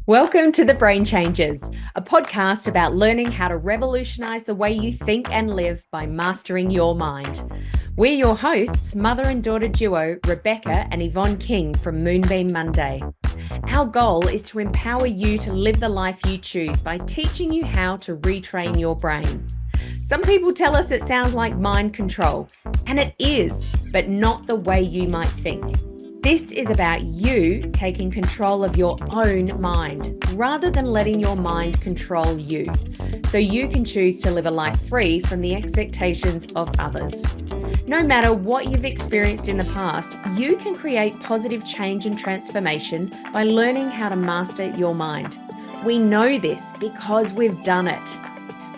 Welcome to The Brain Changers, a podcast about learning how to revolutionize the way you think and live by mastering your mind. We're your hosts, mother and daughter duo Rebecca and Yvonne King from Moonbeam Monday. Our goal is to empower you to live the life you choose by teaching you how to retrain your brain. Some people tell us it sounds like mind control, and it is, but not the way you might think. This is about you taking control of your own mind rather than letting your mind control you, so you can choose to live a life free from the expectations of others. No matter what you've experienced in the past, you can create positive change and transformation by learning how to master your mind. We know this because we've done it.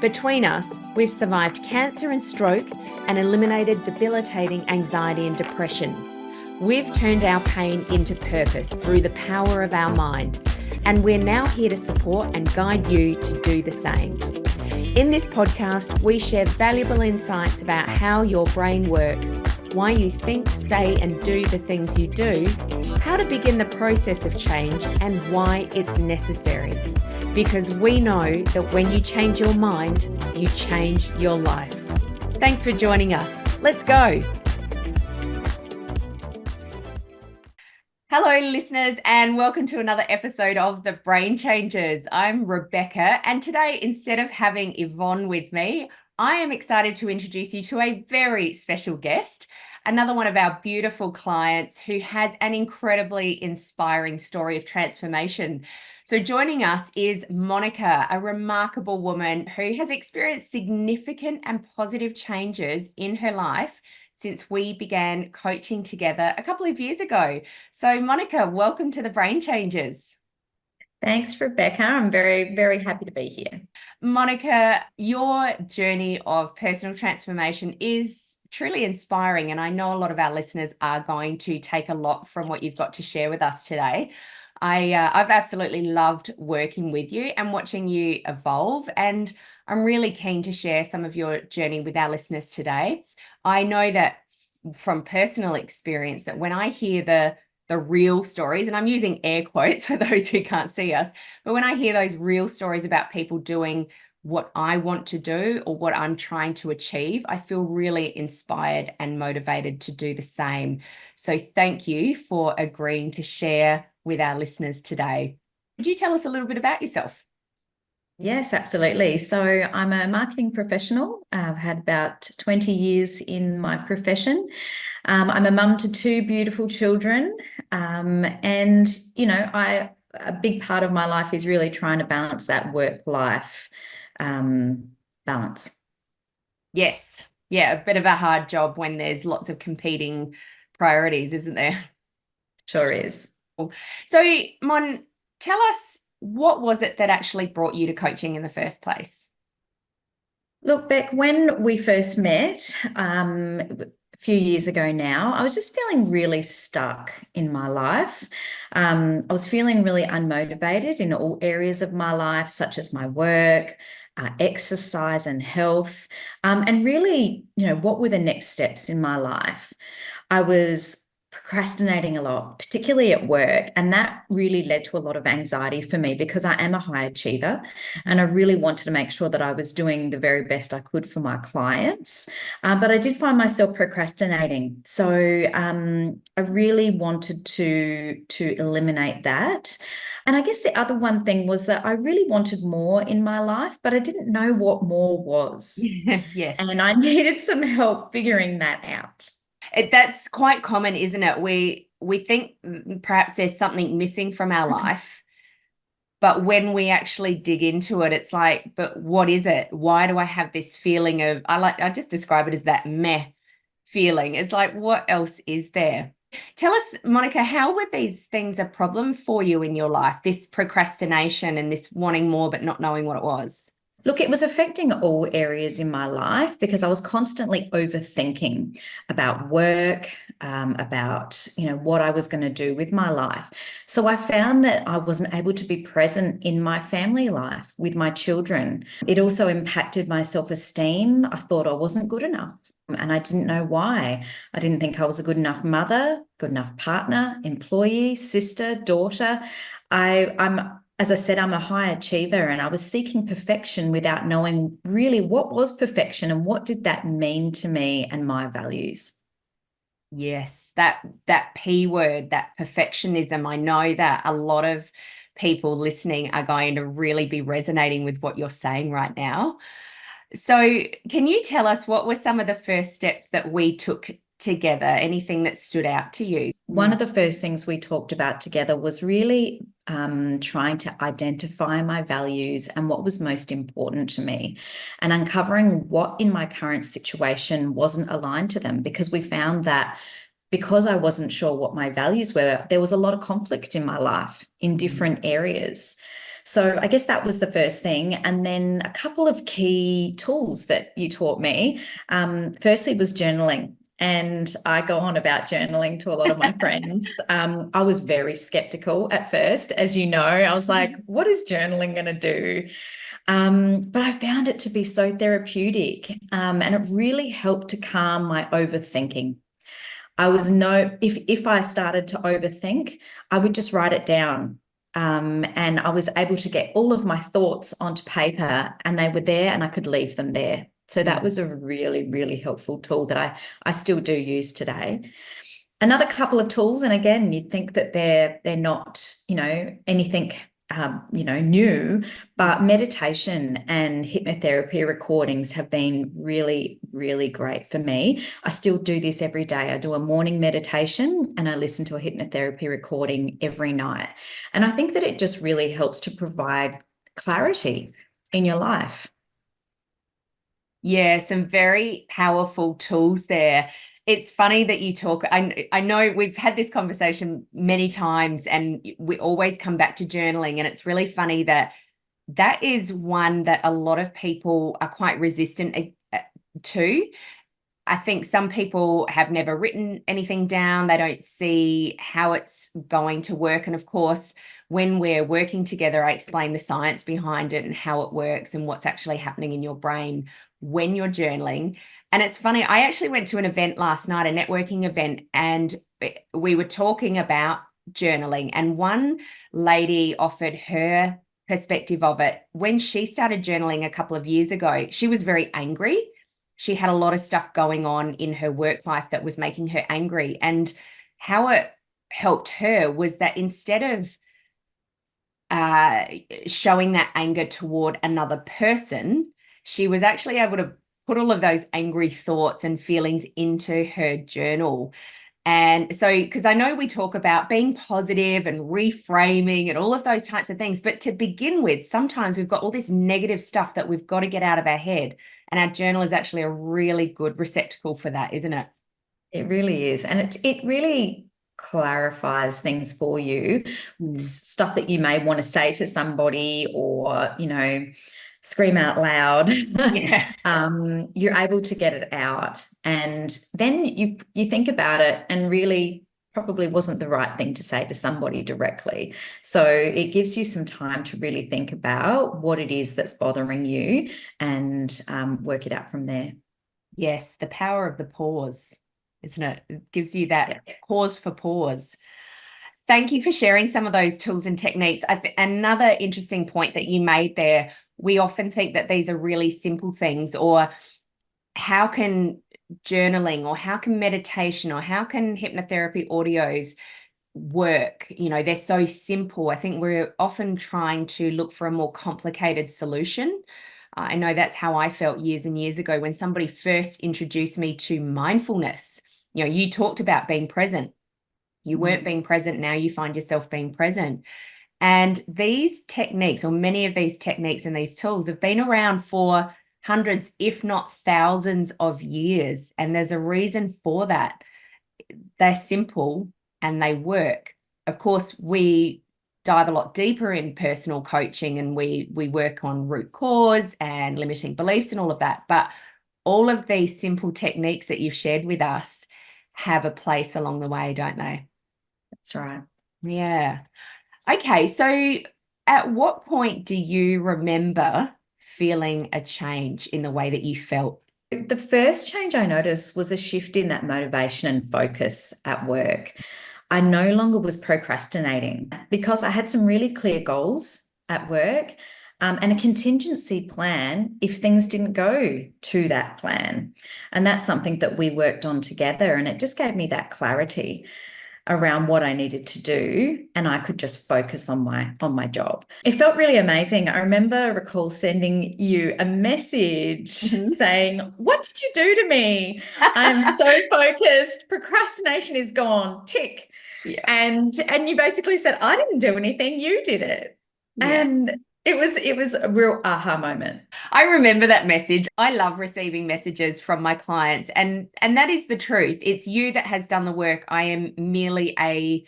Between us, we've survived cancer and stroke and eliminated debilitating anxiety and depression. We've turned our pain into purpose through the power of our mind, and we're now here to support and guide you to do the same. In this podcast, we share valuable insights about how your brain works, why you think, say, and do the things you do, how to begin the process of change, and why it's necessary. Because we know that when you change your mind, you change your life. Thanks for joining us. Let's go. Hello, listeners, and welcome to another episode of The Brain Changers. I'm Rebecca, and today, instead of having Yvonne with me, I am excited to introduce you to a very special guest, another one of our beautiful clients who has an incredibly inspiring story of transformation. So joining us is Monica, a remarkable woman who has experienced significant and positive changes in her life since we began coaching together a couple of years ago. So Monica, welcome to The Brain Changers. Thanks, Rebecca. I'm very, very happy to be here. Monica, your journey of personal transformation is truly inspiring, and I know a lot of our listeners are going to take a lot from what you've got to share with us today. I've absolutely loved working with you and watching you evolve, and I'm really keen to share some of your journey with our listeners today. I know that from personal experience that when I hear the real stories, and I'm using air quotes for those who can't see us, but when I hear those real stories about people doing what I want to do or what I'm trying to achieve, I feel really inspired and motivated to do the same. So thank you for agreeing to share with our listeners today. Could you tell us a little bit about yourself? Yes, absolutely. So I'm a marketing professional. I've had about 20 years in my profession. I'm a mum to two beautiful children. And, a big part of my life is really trying to balance that work-life balance. Yes. Yeah, a bit of a hard job when there's lots of competing priorities, isn't there? Sure is. So, Mon, tell us, what was it that actually brought you to coaching in the first place? Look, Beck, when we first met, a few years ago now, I was just feeling really stuck in my life. I was feeling really unmotivated in all areas of my life, such as my work, exercise and health, and really, what were the next steps in my life? I was procrastinating a lot, particularly at work. And that really led to a lot of anxiety for me because I am a high achiever and I really wanted to make sure that I was doing the very best I could for my clients. But I did find myself procrastinating. So I really wanted to eliminate that. And I guess the other one thing was that I really wanted more in my life, but I didn't know what more was. Yes. And I needed some help figuring that out. That's quite common, isn't it? We think perhaps there's something missing from our life, but when we actually dig into it, it's like, but what is it? Why do I have this feeling of, I just describe it as that meh feeling. It's like, what else is there? Tell us, Monica, how were these things a problem for you in your life? This procrastination and this wanting more but not knowing what it was? Look, it was affecting all areas in my life because I was constantly overthinking about work, about, what I was going to do with my life. So I found that I wasn't able to be present in my family life with my children. It also impacted my self-esteem. I thought I wasn't good enough. And I didn't know why. I didn't think I was a good enough mother, good enough partner, employee, sister, daughter. I'm as I said, I'm a high achiever and I was seeking perfection without knowing really what was perfection and what did that mean to me and my values. Yes, that P word, that perfectionism. I know that a lot of people listening are going to really be resonating with what you're saying right now. So, can you tell us what were some of the first steps that we took together? Anything that stood out to you? One of the first things we talked about together was really trying to identify my values and what was most important to me, and uncovering what in my current situation wasn't aligned to them, because we found that because I wasn't sure what my values were, there was a lot of conflict in my life in different areas. So I guess that was the first thing. And then a couple of key tools that you taught me. Firstly was journaling. And I go on about journaling to a lot of my friends. I was very skeptical at first, as you know. I was like, what is journaling going to do? But I found it to be so therapeutic, and it really helped to calm my overthinking. I was no, if I started to overthink, I would just write it down. And I was able to get all of my thoughts onto paper and they were there and I could leave them there. So that was a really, really helpful tool that I still do use today. Another couple of tools, and again, you'd think that they're not, anything new, but meditation and hypnotherapy recordings have been really, really great for me. I still do this every day. I do a morning meditation and I listen to a hypnotherapy recording every night. And I think that it just really helps to provide clarity in your life. Yeah, some very powerful tools there. It's funny that you talk. I know we've had this conversation many times, and we always come back to journaling. And it's really funny that that is one that a lot of people are quite resistant to. I think some people have never written anything down. They don't see how it's going to work. And of course, when we're working together, I explain the science behind it and how it works and what's actually happening in your brain when you're journaling. And it's funny, I actually went to an event last night, a networking event, and we were talking about journaling. And one lady offered her perspective of it. When she started journaling a couple of years ago, she was very angry. She had a lot of stuff going on in her work life that was making her angry. And how it helped her was that instead of uh, showing that anger toward another person, she was actually able to put all of those angry thoughts and feelings into her journal. And so, because I know we talk about being positive and reframing and all of those types of things, but to begin with, sometimes we've got all this negative stuff that we've got to get out of our head. And our journal is actually a really good receptacle for that, isn't it? It really is. And it really clarifies things for you, stuff that you may want to say to somebody or, scream out loud. Yeah. You're able to get it out. And then you think about it and really probably wasn't the right thing to say to somebody directly. So it gives you some time to really think about what it is that's bothering you and work it out from there. Yes, the power of the pause, isn't it? It gives you that cause for pause. Thank you for sharing some of those tools and techniques. Another interesting point that you made there, we often think that these are really simple things, or how can journaling, or how can meditation, or how can hypnotherapy audios work? They're so simple. I think we're often trying to look for a more complicated solution. I know that's how I felt years and years ago when somebody first introduced me to mindfulness. You talked about being present. You weren't being present. Now you find yourself being present. And these techniques, or many of these techniques and these tools, have been around for hundreds, if not thousands of years. And there's a reason for that. They're simple and they work. Of course, we dive a lot deeper in personal coaching and we work on root cause and limiting beliefs and all of that. But all of these simple techniques that you've shared with us have a place along the way, don't they? That's right. Yeah. Okay. So at what point do you remember feeling a change in the way that you felt? The first change I noticed was a shift in that motivation and focus at work. I no longer was procrastinating because I had some really clear goals at work, and a contingency plan if things didn't go to that plan. And that's something that we worked on together. And it just gave me that clarity around what I needed to do, and I could just focus on my job. It felt really amazing. I recall sending you a message saying, "What did you do to me? I'm so focused. Procrastination is gone. Tick." Yeah. And you basically said, "I didn't do anything. You did it." Yeah. And it was a real aha moment. I remember that message. I love receiving messages from my clients, and that is the truth. It's you that has done the work. I am merely a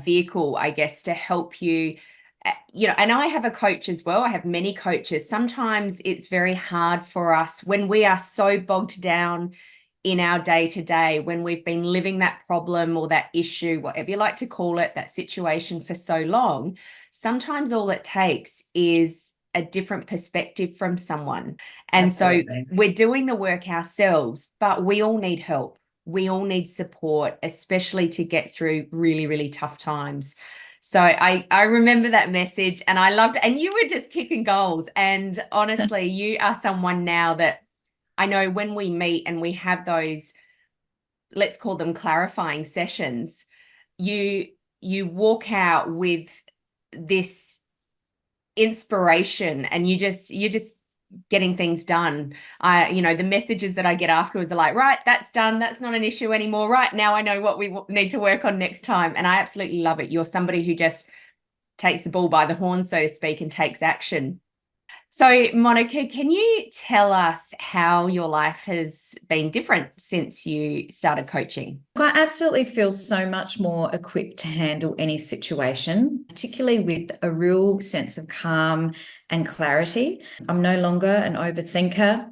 vehicle, I guess, to help you. And I have a coach as well. I have many coaches. Sometimes it's very hard for us when we are so bogged down in our day to day, when we've been living that problem or that issue, whatever you like to call it, that situation for so long. Sometimes all it takes is a different perspective from someone. And Absolutely. so we're doing the work ourselves, but we all need help. We all need support, especially to get through really, really tough times. So I remember that message and I loved it. And you were just kicking goals. And honestly, you are someone now that I know when we meet and we have those, let's call them clarifying sessions, you walk out with this inspiration and you're just getting things done. The messages that I get afterwards are like, right, that's done. That's not an issue anymore. Right now I know what we need to work on next time. And I absolutely love it. You're somebody who just takes the bull by the horn, so to speak, and takes action. So, Monica, can you tell us how your life has been different since you started coaching? I absolutely feel so much more equipped to handle any situation, particularly with a real sense of calm and clarity. I'm no longer an overthinker.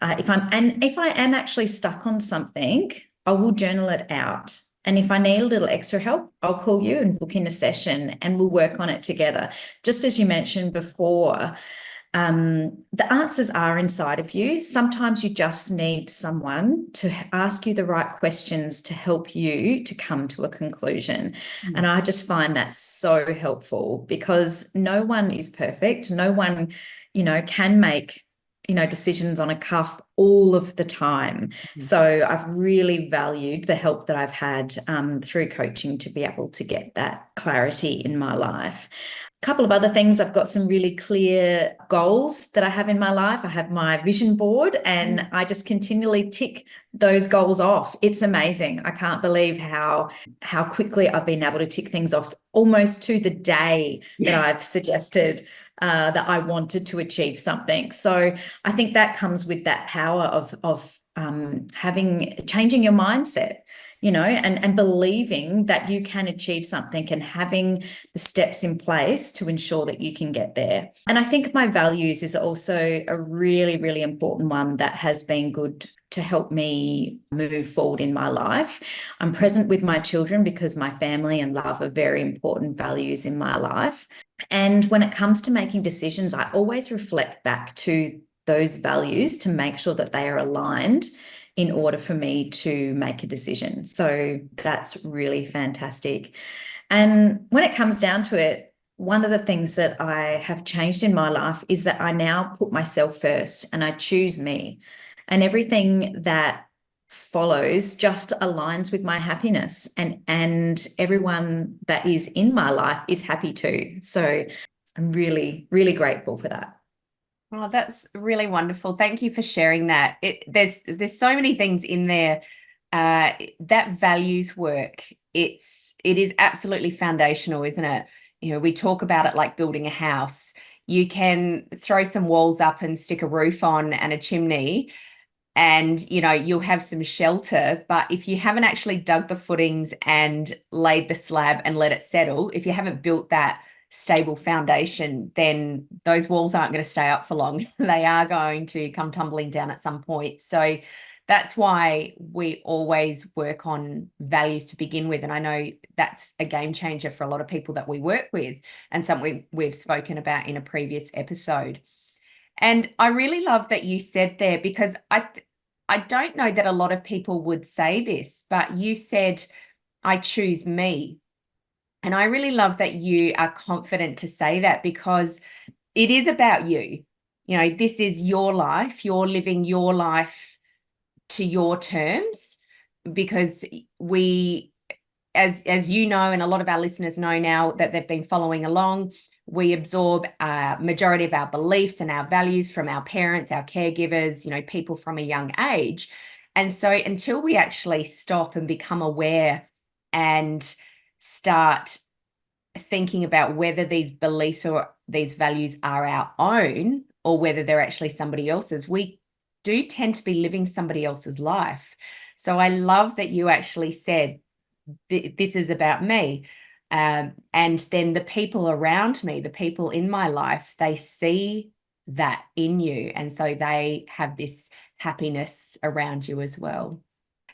If I am actually stuck on something, I will journal it out. And if I need a little extra help, I'll call you and book in a session and we'll work on it together. Just as you mentioned before, the answers are inside of you. Sometimes you just need someone to ask you the right questions to help you to come to a conclusion. And I just find that so helpful because no one is perfect. No one, can make decisions on a cuff all of the time. So I've really valued the help that I've had through coaching to be able to get that clarity in my life. A couple of other things, I've got some really clear goals that I have in my life. I have my vision board and I just continually tick those goals off. It's amazing. I can't believe how quickly I've been able to tick things off almost to the day that I've suggested that I wanted to achieve something. So I think that comes with that power of changing your mindset, and believing that you can achieve something and having the steps in place to ensure that you can get there. And I think my values is also a really, really important one that has been good to help me move forward in my life. I'm present with my children because my family and love are very important values in my life. And when it comes to making decisions, I always reflect back to those values to make sure that they are aligned in order for me to make a decision. So that's really fantastic. And when it comes down to it, one of the things that I have changed in my life is that I now put myself first and I choose me. And everything that follows just aligns with my happiness, and everyone that is in my life is happy too. So I'm really, really grateful for that. Oh, that's really wonderful. Thank you for sharing that. There's so many things in there. That values work. It is absolutely foundational, isn't it? We talk about it like building a house. You can throw some walls up and stick a roof on and a chimney, and you'll have some shelter, but if you haven't actually dug the footings and laid the slab and let it settle, if you haven't built that stable foundation, then those walls aren't going to stay up for long. They are going to come tumbling down at some point. So that's why we always work on values to begin with. And I know that's a game changer for a lot of people that we work with, and something we've spoken about in a previous episode. And I really love that you said there, because I don't know that a lot of people would say this, but you said, I choose me. And I really love that you are confident to say that, because it is about you. You know, this is your life. You're living your life to your terms, because we, as you know, and a lot of our listeners know now that they've been following along, we absorb a majority of our beliefs and our values from our parents, our caregivers, you know, people from a young age. And so until we actually stop and become aware and start thinking about whether these beliefs or these values are our own or whether they're actually somebody else's, we do tend to be living somebody else's life. So I love that you actually said, this is about me. And then the people around me, the people in my life, they see that in you. And so they have this happiness around you as well.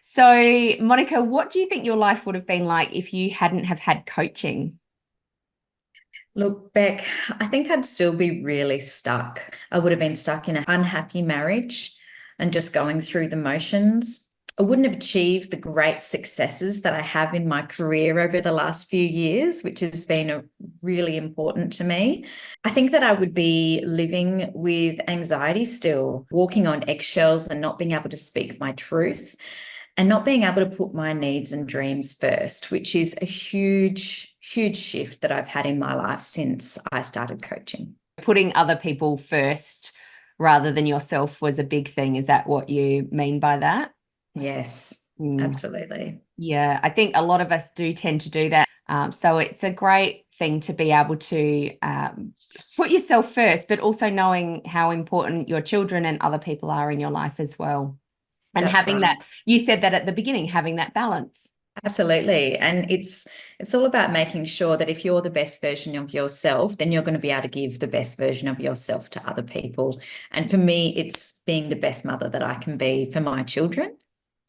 So, Monica, what do you think your life would have been like if you hadn't have had coaching? Look, Beck, I think I'd still be really stuck. I would have been stuck in an unhappy marriage and just going through the motions. I wouldn't have achieved the great successes that I have in my career over the last few years, which has been really important to me. I think that I would be living with anxiety still, walking on eggshells and not being able to speak my truth and not being able to put my needs and dreams first, which is a huge shift that I've had in my life since I started coaching. Putting other people first rather than yourself was a big thing. Is that what you mean by that? Yes, Mm. absolutely. Yeah, I think a lot of us do tend to do that. So it's a great thing to be able to put yourself first, but also knowing how important your children and other people are in your life as well. And That's having right. that, you said that at the beginning, having that balance. Absolutely. And it's all about making sure that if you're the best version of yourself, then you're going to be able to give the best version of yourself to other people. And for me, it's being the best mother that I can be for my children.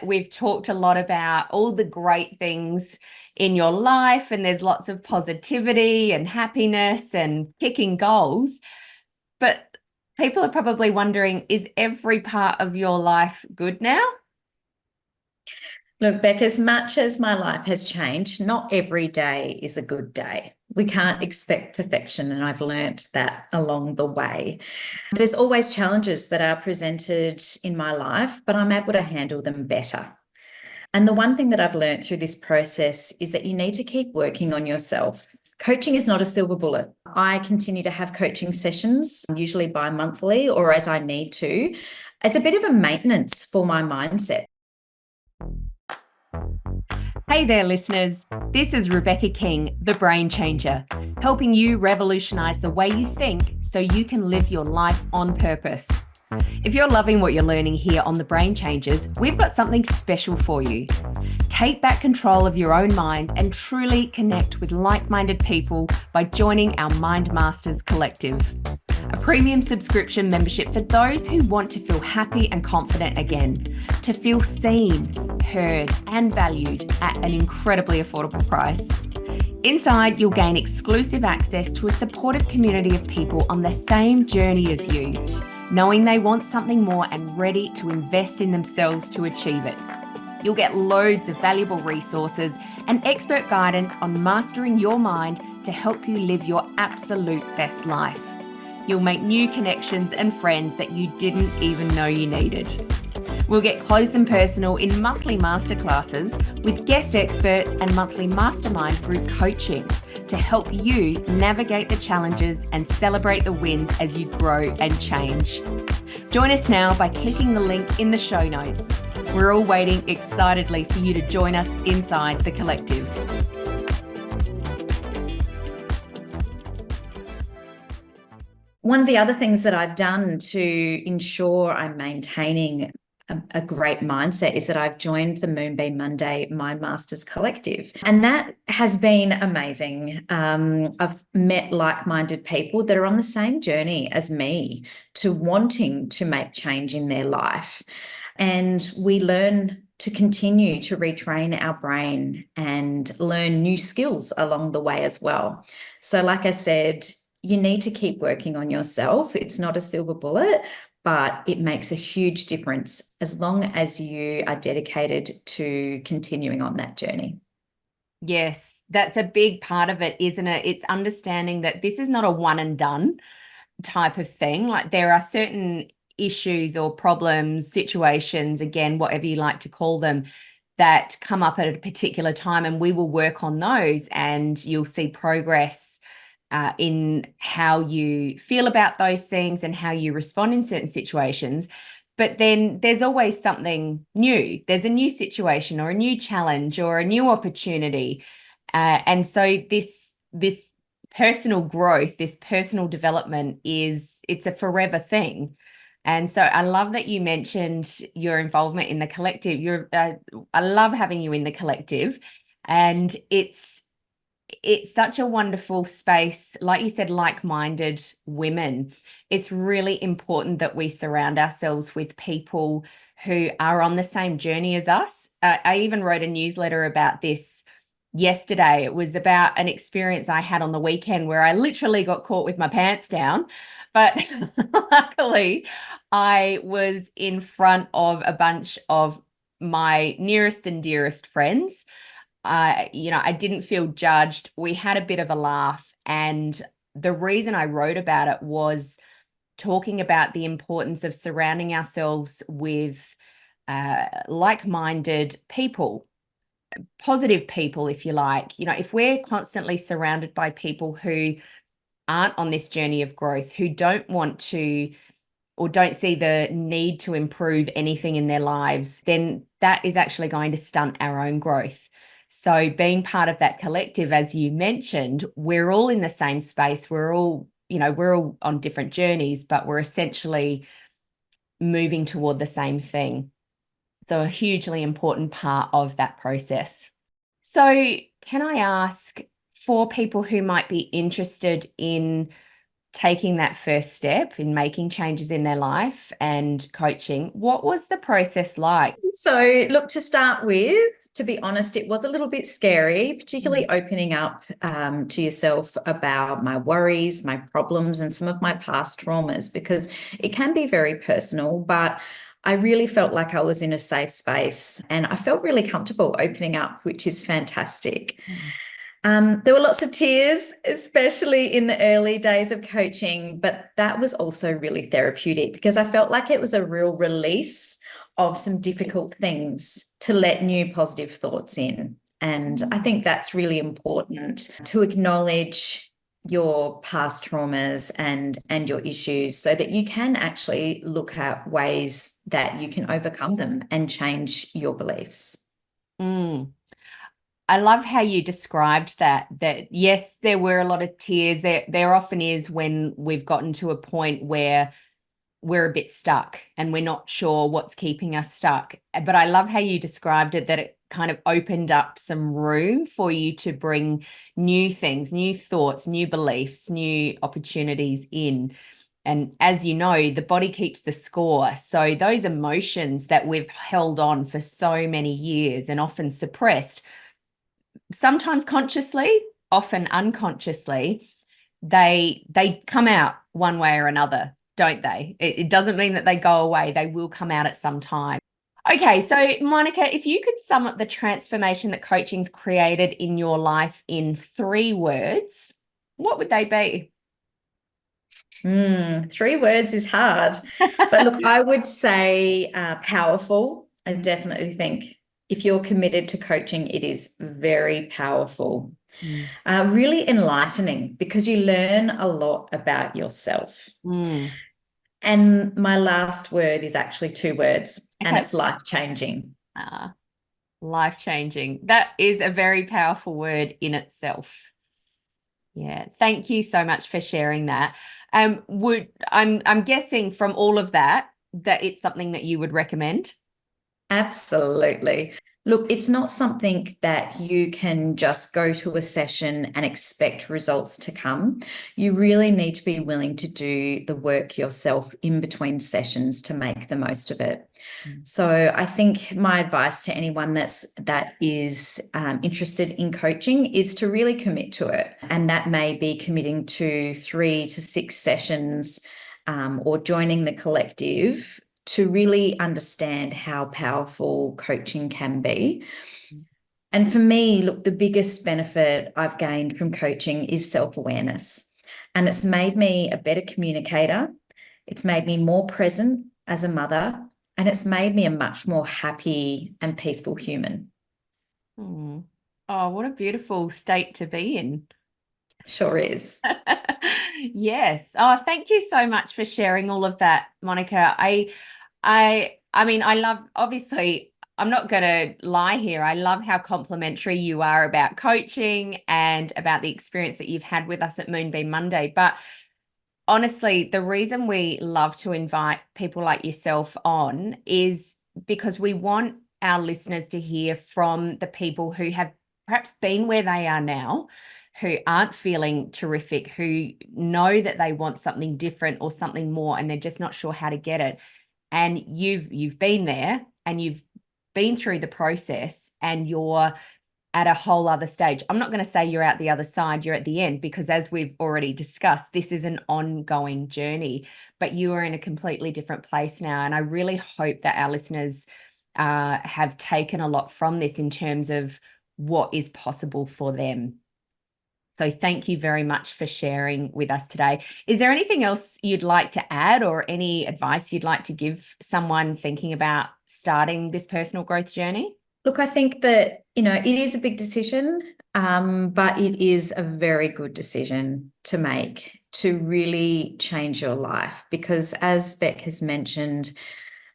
We've talked a lot about all the great things in your life, and there's lots of positivity and happiness and picking goals. But people are probably wondering, is every part of your life good now? Look, Beck, as much as my life has changed, not every day is a good day. We can't expect perfection, and I've learnt that along the way. There's always challenges that are presented in my life, but I'm able to handle them better. And the one thing that I've learned through this process is that you need to keep working on yourself. Coaching is not a silver bullet. I continue to have coaching sessions, usually bi-monthly or as I need to, as a bit of a maintenance for my mindset. Hey there, listeners. This is Rebecca King, the Brain Changer, helping you revolutionize the way you think so you can live your life on purpose. If you're loving what you're learning here on The Brain Changers, we've got something special for you. Take back control of your own mind and truly connect with like-minded people by joining our Mind Masters Collective, a premium subscription membership for those who want to feel happy and confident again, to feel seen, heard, and valued at an incredibly affordable price. Inside, you'll gain exclusive access to a supportive community of people on the same journey as you, knowing they want something more and ready to invest in themselves to achieve it. You'll get loads of valuable resources and expert guidance on mastering your mind to help you live your absolute best life. You'll make new connections and friends that you didn't even know you needed. We'll get close and personal in monthly masterclasses with guest experts and monthly mastermind group coaching to help you navigate the challenges and celebrate the wins as you grow and change. Join us now by clicking the link in the show notes. We're all waiting excitedly for you to join us inside the collective. One of the other things that I've done to ensure I'm maintaining a great mindset is that I've joined the Moonbeam Monday Mind Masters Collective. And that has been amazing. I've met like-minded people that are on the same journey as me to wanting to make change in their life. And we learn to continue to retrain our brain and learn new skills along the way as well. So like I said, you need to keep working on yourself. It's not a silver bullet, but it makes a huge difference as long as you are dedicated to continuing on that journey. Yes, that's a big part of it, isn't it? It's understanding that this is not a one and done type of thing. Like there are certain issues or problems, situations, again, whatever you like to call them, that come up at a particular time, and we will work on those, and you'll see progress in how you feel about those things and how you respond in certain situations. But then there's always something new. There's a new situation or a new challenge or a new opportunity. And so this personal growth, this personal development it's a forever thing. And so I love that you mentioned your involvement in the collective. I love having you in the collective, and it's such a wonderful space. Like you said, like-minded women. It's really important that we surround ourselves with people who are on the same journey as us. I even wrote a newsletter about this yesterday. It was about an experience I had on the weekend where I literally got caught with my pants down. But luckily, I was in front of a bunch of my nearest and dearest friends. I didn't feel judged. We had a bit of a laugh. And the reason I wrote about it was talking about the importance of surrounding ourselves with like-minded people, positive people, if you like. If we're constantly surrounded by people who aren't on this journey of growth, who don't want to or don't see the need to improve anything in their lives, then that is actually going to stunt our own growth. So being part of that collective, as you mentioned, we're all in the same space. We're all on different journeys, but we're essentially moving toward the same thing. So a hugely important part of that process. So can I ask, for people who might be interested in taking that first step in making changes in their life and coaching, what was the process like? So, look, to start with, to be honest, it was a little bit scary, particularly opening up to yourself about my worries, my problems, and some of my past traumas, because it can be very personal. But I really felt like I was in a safe space and I felt really comfortable opening up, which is fantastic. Mm. There were lots of tears, especially in the early days of coaching, but that was also really therapeutic because I felt like it was a real release of some difficult things to let new positive thoughts in. And I think that's really important to acknowledge your past traumas and your issues so that you can actually look at ways that you can overcome them and change your beliefs. Mm. I love how you described that yes, there were a lot of tears. There often is when we've gotten to a point where we're a bit stuck and we're not sure what's keeping us stuck. But I love how you described it, that it kind of opened up some room for you to bring new things, new thoughts, new beliefs, new opportunities in. And as you know, the body keeps the score. So those emotions that we've held on for so many years and often suppressed, sometimes consciously, often unconsciously, they come out one way or another, don't they? It doesn't mean that they go away. They will come out at some time. Okay, so Monica, if you could sum up the transformation that coaching's created in your life in 3 words, what would they be? 3 words is hard. But look, I would say powerful. I definitely think if you're committed to coaching, it is very powerful. Mm. Really enlightening because you learn a lot about yourself. Mm. And my last word is actually 2 words, and Okay. it's life-changing. Life-changing. That is a very powerful word in itself. Yeah, thank you so much for sharing that. I'm guessing from all of that that it's something that you would recommend. Absolutely. Look, it's not something that you can just go to a session and expect results to come. You really need to be willing to do the work yourself in between sessions to make the most of it. Mm. So I think my advice to anyone that is interested in coaching is to really commit to it, and that may be committing to 3 to 6 sessions or joining the collective to really understand how powerful coaching can be. And for me, look, the biggest benefit I've gained from coaching is self-awareness. And it's made me a better communicator. It's made me more present as a mother. And it's made me a much more happy and peaceful human. Mm. Oh, what a beautiful state to be in. Sure is. Yes. Oh, thank you so much for sharing all of that, Monica. I mean, I love, obviously, I'm not going to lie here. I love how complimentary you are about coaching and about the experience that you've had with us at Moonbeam Monday. But honestly, the reason we love to invite people like yourself on is because we want our listeners to hear from the people who have perhaps been where they are now, who aren't feeling terrific, who know that they want something different or something more, and they're just not sure how to get it. And you've been there and you've been through the process and you're at a whole other stage. I'm not going to say you're out the other side, you're at the end, because as we've already discussed, this is an ongoing journey, but you are in a completely different place now. And I really hope that our listeners have taken a lot from this in terms of what is possible for them. So thank you very much for sharing with us today. Is there anything else you'd like to add or any advice you'd like to give someone thinking about starting this personal growth journey? Look, I think that, it is a big decision, but it is a very good decision to make to really change your life. Because as Beck has mentioned,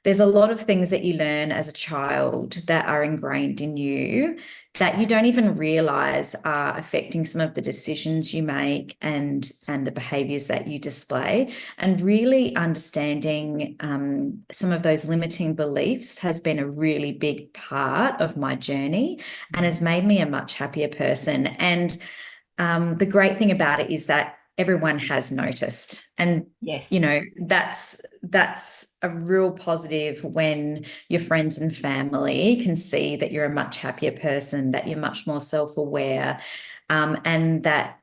there's a lot of things that you learn as a child that are ingrained in you that you don't even realize are affecting some of the decisions you make and the behaviors that you display. And really understanding some of those limiting beliefs has been a really big part of my journey and has made me a much happier person. And the great thing about it is that everyone has noticed. And, Yes. that's a real positive when your friends and family can see that you're a much happier person, that you're much more self-aware, and that,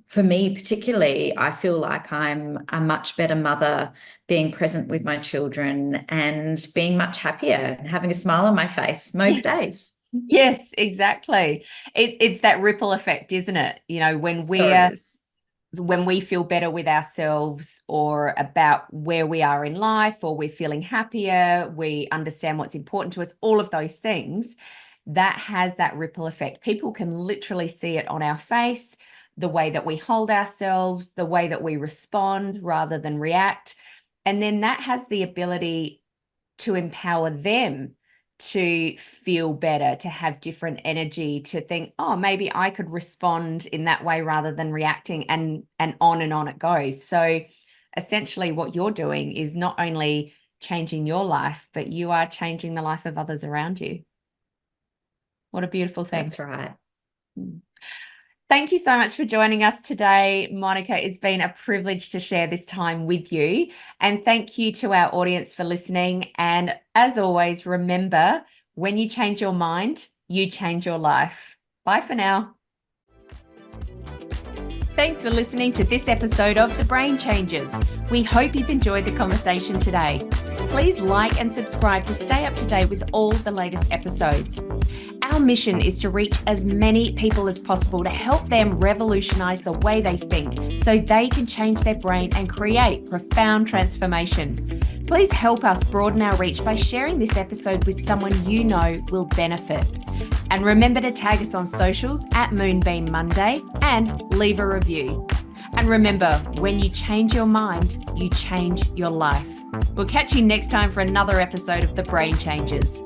for me particularly, I feel like I'm a much better mother being present with my children and being much happier and having a smile on my face most days. Yes, exactly. It's that ripple effect, isn't it? Sure is. When we feel better with ourselves or about where we are in life, or we're feeling happier, we understand what's important to us, all of those things, that has that ripple effect. People can literally see it on our face, the way that we hold ourselves, the way that we respond rather than react. And then that has the ability to empower them to feel better, to have different energy, to think, oh, maybe I could respond in that way rather than reacting, and on it goes. So essentially what you're doing is not only changing your life, but you are changing the life of others around you. What a beautiful thing. That's right. Thank you so much for joining us today, Monica. It's been a privilege to share this time with you. And thank you to our audience for listening. And as always, remember, when you change your mind, you change your life. Bye for now. Thanks for listening to this episode of The Brain Changers. We hope you've enjoyed the conversation today. Please like and subscribe to stay up to date with all the latest episodes. Our mission is to reach as many people as possible to help them revolutionize the way they think so they can change their brain and create profound transformation. Please help us broaden our reach by sharing this episode with someone you know will benefit. And remember to tag us on socials at Moonbeam Monday and leave a review. And remember, when you change your mind, you change your life. We'll catch you next time for another episode of The Brain Changers.